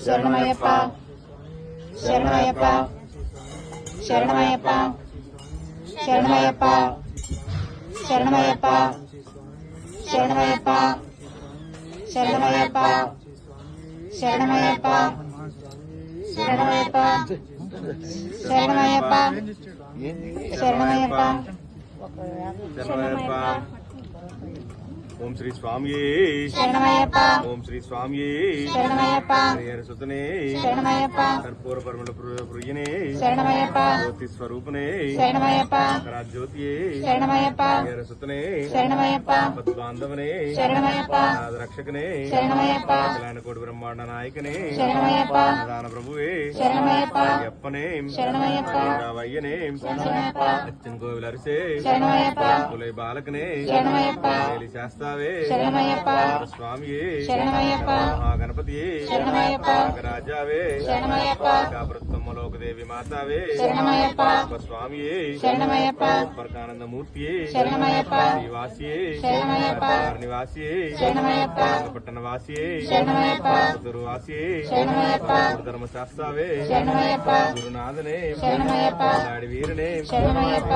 శరణమయ్యప్ప శరణమయ్యప్ప శరణమయ్యప్ప శరణమయ్యప్ప శరణమయ్యప్ప శరణమయ్యప్ప శరణమయ్యప్ప శరణమయ్యప్ప శరణమయ్యప్ప శరణమయ్యప్ప శరణమయ్యప్ప శరణమయ్యప్ప ఓం శ్రీ స్వామి శరణమయ్యప్ప ఓం శ్రీ స్వామి శరణమయ్యప్ప సుతనే శరణమయ్యప్ప కర్పూర పరమల ప్రియనే శరణమయ్యప్ప జ్యోతి స్వరూపనే శరణమయ్యప్ప జ్యోతి శరణమయ్యప్ప సుతనే శరణమయ్యప్ప బాంధవనే శరణమయ్యప్ప రక్షకనే శరణమయ్యప్ప కోటి బ్రహ్మాండ నాయకనే శరణమయ్యప్ప దాన ప్రభువే శరణమయ్యప్ప అయ్యప్పనే శరణమయ్యప్ప వయ్యనే శరణమయ్యప్ప అచ్చన్ కోవిల అరిసే శరణమయ్యప్ప కులై బాలకనే శరణమయ్యప్ప శాస్తావే శరణమయ్యప్ప స్వామి శరణమయ్యప్ప మహాగణపతి శరణమయ్యప్ప రాజావే శరణమయ్యప్ప బ్రహ్మలోకదేవి మాతావే శరణమయ్యప్ప స్వామి శరణమయ్యప్ప పరకానందమూర్తి శరణమయ్యప్ప నివాసి శరణమయ్యప్ప నివాసి శరణమయ్యప్ప పట్టణవాసి శరణమయ్యప్ప దుర్వాసి శరణమయ్యప్ప ధర్మశాస్త్రావే శరణమయ్యప్ప గురునాథనే శరణమయ్యప్ప వీరనే శరణమయ్యప్ప